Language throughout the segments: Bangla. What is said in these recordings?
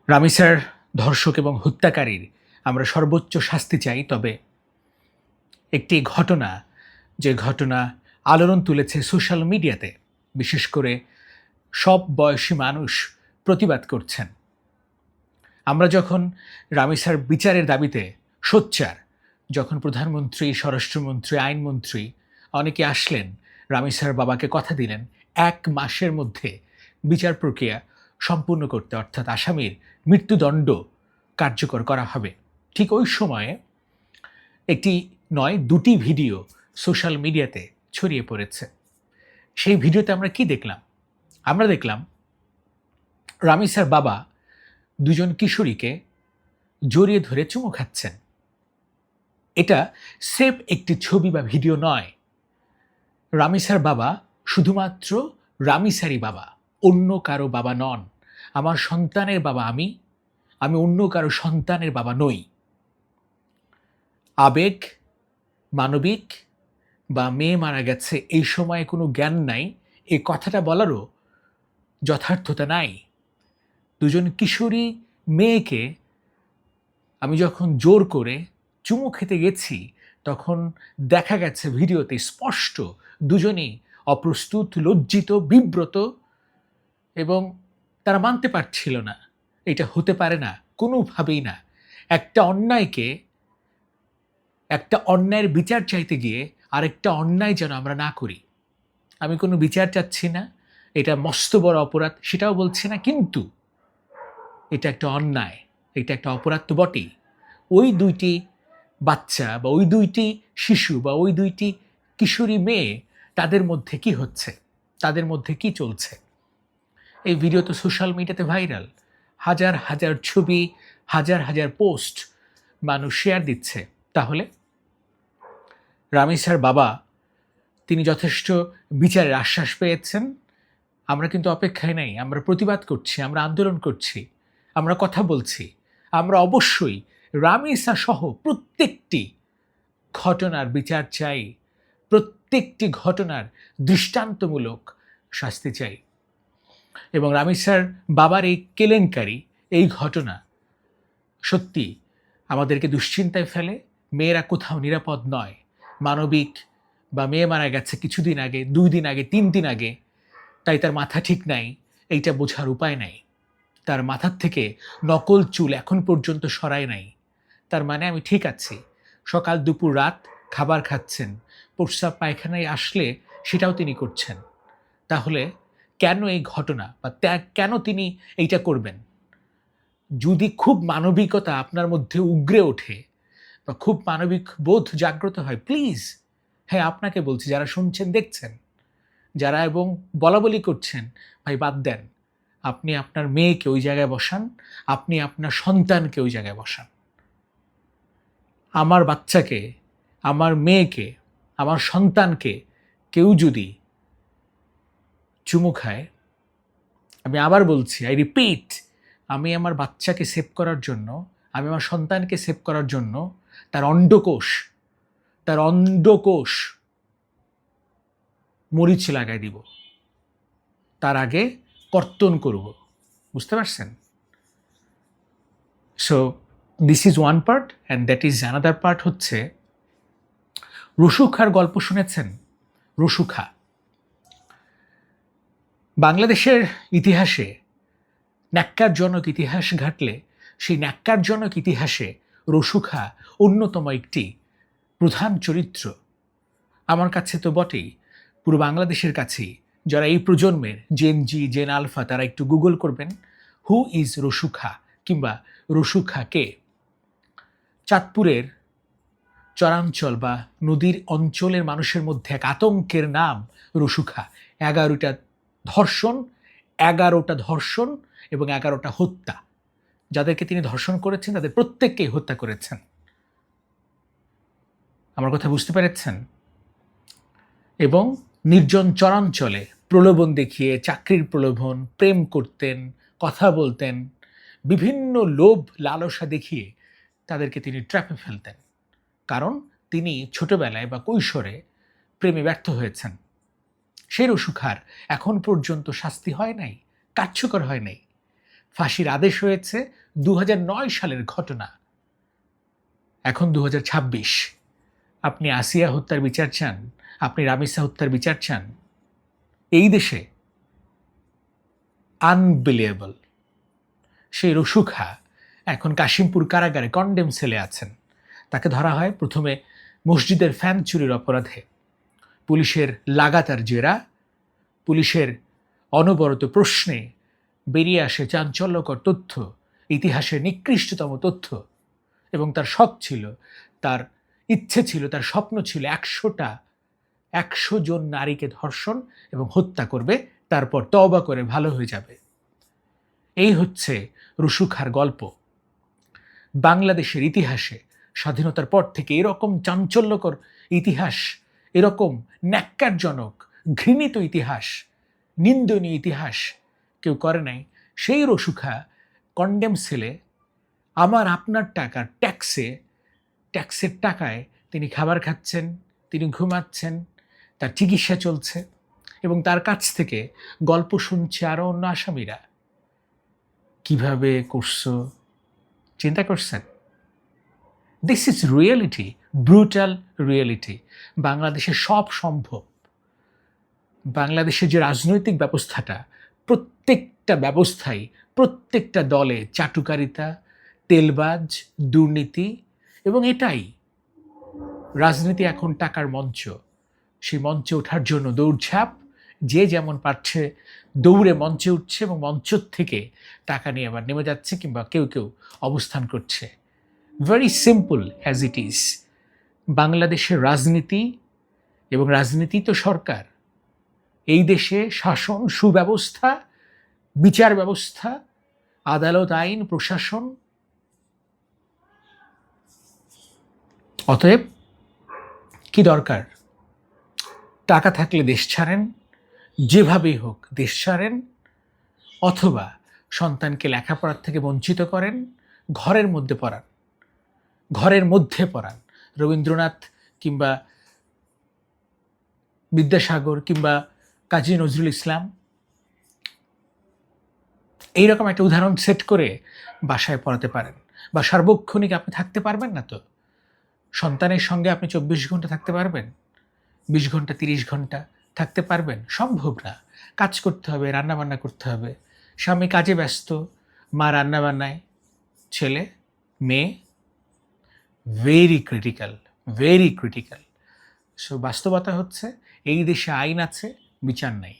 রামিসার ধর্ষক এবং হত্যাকারীর আমরা সর্বোচ্চ শাস্তি চাই। তবে একটি ঘটনা, যে ঘটনা আলোড়ন তুলেছে সোশ্যাল মিডিয়াতে, বিশেষ করে সব বয়সী মানুষ প্রতিবাদ করছেন। আমরা যখন রামিসার বিচারের দাবিতে সোচ্চার, যখন প্রধানমন্ত্রী, স্বরাষ্ট্রমন্ত্রী, আইনমন্ত্রী অনেকে আসলেন, রামিসার বাবাকে কথা দিলেন ১ মাসের মধ্যে বিচার প্রক্রিয়া সম্পূর্ণ করতে, অর্থাৎ আসামির মৃত্যুদণ্ড কার্যকর করা হবে। ঠিক ওই সময়ে একটি নয়, ২টি ভিডিও সোশ্যাল মিডিয়াতে ছড়িয়ে পড়েছে। সেই ভিডিওতে আমরা কি দেখলাম? আমরা দেখলাম রামিসার বাবা ২ জন কিশোরীকে জড়িয়ে ধরে চুমু খাচ্ছেন। এটা স্রেফ একটি ছবি বা ভিডিও নয়। রামিসার বাবা শুধুমাত্র রামিসারই বাবা, অন্য কারো বাবা নন। আমার সন্তানের বাবা আমি অন্য কারো সন্তানের বাবা নই। আবেগ, মানবিক বা মেয়ে মারা গেছে এই সময়ে কোনো জ্ঞান নাই, এই কথাটা বলারও যথার্থতা নাই। ২ জন কিশোরী মেয়েকে আমি যখন জোর করে চুমু খেতে গেছি, তখন দেখা গেছে ভিডিওতে স্পষ্ট দুজনেই অপ্রস্তুত, লজ্জিত, বিব্রত, এবং তারা মানতে পারছিল না। এটা হতে পারে না, কোনোভাবেই না। একটা অন্যায়ের বিচার চাইতে গিয়ে আরেকটা অন্যায় যেন আমরা না করি। আমি কোনো বিচার চাচ্ছি না, এটা মস্ত বড় অপরাধ সেটাও বলছি না, কিন্তু এটা একটা অন্যায়, এটা একটা অপরাধ তো বটেই। ওই ২টি বাচ্চা বা ওই ২টি শিশু বা ওই ২টি কিশোরী মেয়ে, তাদের মধ্যে কি হচ্ছে, তাদের মধ্যে কি চলছে? এই ভিডিও তো সোশ্যাল মিডিয়াতে ভাইরাল। হাজার হাজার ছবি, হাজার হাজার পোস্ট মানুষ শেয়ার দিচ্ছে। তাহলে রামিসার বাবা, তিনি যথেষ্ট বিচারের আশ্বাস পেয়েছেন। আমরা কিন্তু অপেক্ষায় নাই, আমরা প্রতিবাদ করছি, আমরা আন্দোলন করছি, আমরা কথা বলছি। আমরা অবশ্যই রামিসা সহ প্রত্যেকটি ঘটনার বিচার চাই, প্রত্যেকটি ঘটনার দৃষ্টান্তমূলক শাস্তি চাই। এবং রামিসার বাবার এই কেলেঙ্কারি, এই ঘটনা সত্যি আমাদেরকে দুশ্চিন্তায় ফেলে। মেয়েরা কোথাও নিরাপদ নয়। মানবিক বা মেয়ে মারা গেছে কিছুদিন আগে, ২ দিন আগে, ৩ দিন আগে, তাই তার মাথা ঠিক নাই, এইটা বোঝার উপায় নাই। তার মাথার থেকে নকল চুল এখন পর্যন্ত সরায় নাই। তার মানে আমি ঠিক আছি। সকাল, দুপুর, রাত খাবার খাচ্ছেন, প্রস্রাব পায়খানায় আসলে সেটাও তিনি করছেন। তাহলে কেন এই ঘটনা, বা কেন তিনি এইটা করবেন? যদি খুব মানবিকতা আপনার মধ্যে উগরে ওঠে বা খুব মানবিক বোধ জাগ্রত হয়, প্লিজ, হ্যাঁ আপনাকে বলছি, যারা শুনছেন, দেখছেন, যারা এবং বলাবলি করছেন, ভাই বাদ দেন। আপনি আপনার মেয়েকে ওই জায়গায় বসান, আপনি আপনার সন্তানকে ওই জায়গায় বসান। আমার বাচ্চাকে, আমার মেয়েকে, আমার সন্তানকে কেউ যদি চুমু খায়, আমি আবার বলছি, আই রিপিট, আমি আমার বাচ্চাকে সেভ করার জন্য, আমি আমার সন্তানকে সেভ করার জন্য তার অন্ডকোষ মরিচ লাগাই দিব, তার আগে কর্তন করব। বুঝতে পারছেন? So this is one part, and that is another part হচ্ছে, রসুখার গল্প শুনেছেন? রসুখা বাংলাদেশের ইতিহাসে ন্যাক্কারজনক ইতিহাস ঘাটলে সেই ন্যাক্কারজনক ইতিহাসে রসুখা অন্যতম একটি প্রধান চরিত্র। আমার কাছে তো বটেই, পুরো বাংলাদেশের কাছেই। যারা এই প্রজন্মের জেন জি, জেন আলফা, তারা একটু গুগল করবেন, হু ইজ রসুখা, কিংবা রসুখা কে। চাঁদপুরের চরাঞ্চল বা নদীর অঞ্চলের মানুষের মধ্যে এক আতঙ্কের নাম রসুখা। 11টা ধর্ষণ এবং 11টা হত্যা। যাদেরকে তিনি ধর্ষণ করেছেন তাদের প্রত্যেককেই হত্যা করেছেন। আমার কথা বুঝতে পেরেছেন? এবং নির্জন চরাঞ্চলে প্রলোভন দেখিয়ে, চাকরির প্রলোভন, প্রেম করতেন, কথা বলতেন, বিভিন্ন লোভ লালসা দেখিয়ে তাদেরকে তিনি ট্র্যাপে ফেলতেন। কারণ তিনি ছোটবেলায় বা কৈশোরে প্রেমে ব্যর্থ হয়েছেন। সেই রসুখার এখন পর্যন্ত শাস্তি হয় নাই, কার্যকর হয় নাই। ফাঁসির আদেশ হয়েছে 2009 সালের ঘটনা। এখন 2026। আপনি আসিয়া হত্যার বিচার চান? আপনি রামিসা হত্যার বিচার চান? এই দেশে আনবিলিয়েবল। সেই রসু খা এখন কাশিমপুর কারাগারে কন্ডেম সেলে আছেন। তাকে ধরা হয় প্রথমে মসজিদের ফ্যান চুরির অপরাধে। পুলিশের লাগাতার জেরা, পুলিশের অনবরত প্রশ্নে বেরিয়ে আসে চাঞ্চল্যকর তথ্য, ইতিহাসের নিকৃষ্টতম তথ্য। এবং তার শখ ছিল, তার ইচ্ছে ছিল, তার স্বপ্ন ছিল 100 জন নারীকে ধর্ষণ এবং হত্যা করবে, তারপর তওবা করে ভালো হয়ে যাবে। এই হচ্ছে রসু খার গল্প। বাংলাদেশের ইতিহাসে স্বাধীনতার পর থেকে এরকম চাঞ্চল্যকর ইতিহাস, এরকম ন্যাক্কারজনক ঘৃণিত ইতিহাস, নিন্দনীয় ইতিহাস কেউ করে নাই। সেই রসু খা কন্ডেম সেলে আমার আপনার টাকার ট্যাক্সের টাকায় তিনি খাবার খাচ্ছেন, তিনি ঘুমাচ্ছেন, তার চিকিৎসা চলছে এবং তার কাছ থেকে গল্প শুনছে আরও অন্য আসামিরা। কিভাবে করছো চিন্তা করছেন? This is reality, brutal reality. বাংলাদেশে সব সম্ভব। বাংলাদেশের যে রাজনৈতিক ব্যবস্থাটা, প্রত্যেকটা ব্যবস্থাই, প্রত্যেকটা দলে চাটুকারিতা, তেলবাজ, দুর্নীতি, এবং এটাই রাজনীতি এখন টাকার মঞ্চ। সেই মঞ্চে ওঠার জন্য দৌড়ঝাঁপ, যে যেমন পারছে দৌড়ে মঞ্চে উঠছে এবং মঞ্চ থেকে টাকা নিয়ে আবার নেমে যাচ্ছে, কিংবা কেউ কেউ অবস্থান করছে। Very simple as it is. বাংলাদেশের রাজনীতি এবং রাজনীতি তো সরকার, এই দেশে শাসন, সুব্যবস্থা, বিচার ব্যবস্থা, আদালত, আইন, প্রশাসন। অতএব কি দরকার? টাকা থাকলে দেশ ছাড়েন, যেভাবেই হোক দেশ ছাড়েন, অথবা সন্তানকে লেখাপড়ার থেকে বঞ্চিত করেন, ঘরের মধ্যে পড়ান। রবীন্দ্রনাথ কিংবা বিদ্যাসাগর কিংবা কাজী নজরুল ইসলাম এইরকম একটা উদাহরণ সেট করে বাসায় পড়াতে পারেন। বা সার্বক্ষণিক আপনি থাকতে পারবেন না তো? সন্তানের সঙ্গে আপনি 24 ঘন্টা থাকতে পারবেন? 20 ঘন্টা, 30 ঘন্টা থাকতে পারবেন? সম্ভব না। কাজ করতে হবে, রান্নাবান্না করতে হবে। স্বামী কাজে ব্যস্ত, মা রান্নাবান্নায়, ছেলে মেয়ে। Very critical. সো বাস্তবতা হচ্ছে, এই দেশে আইন আছে, বিচার নাই।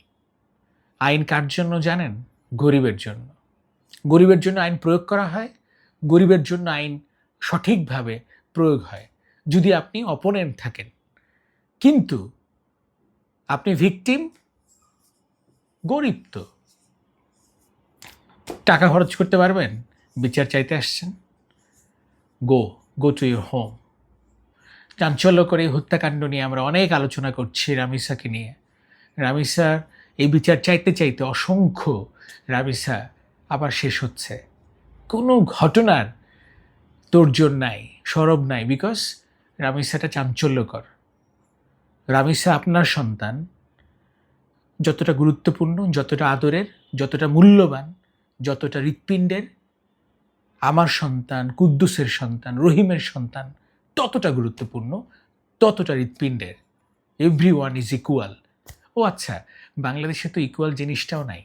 আইন কার জন্য জানেন? গরিবের জন্য। গরিবের জন্য আইন প্রয়োগ করা হয়, গরিবের জন্য আইন সঠিকভাবে প্রয়োগ হয় যদি আপনি অপোনেন্ট থাকেন। কিন্তু আপনি ভিকটিম, গরিব তো টাকা খরচ করতে পারবেন? বিচার চাইতে আসছেন, গো টু ইউর হোম। চাঞ্চল্যকর এই হত্যাকাণ্ড নিয়ে আমরা অনেক আলোচনা করছি রামিসাকে নিয়ে। রামিসার এই বিচার চাইতে চাইতে অসংখ্য রামিসা আবার শেষ হচ্ছে। কোনো ঘটনার তোড়জোড় নাই, সরব নাই, বিকজ রামিসাটা চাঞ্চল্যকর। রামিসা আপনার সন্তান, যতটা গুরুত্বপূর্ণ, যতটা আদরের, যতটা মূল্যবান, যতটা হৃৎপিণ্ডের, আমার সন্তান, কুদ্দুসের সন্তান, রহিমের সন্তান ততটা গুরুত্বপূর্ণ, ততটা হৃৎপিণ্ডের। Everyone is equal. ও আচ্ছা, বাংলাদেশে তো ইকুয়াল জিনিসটাও নাই।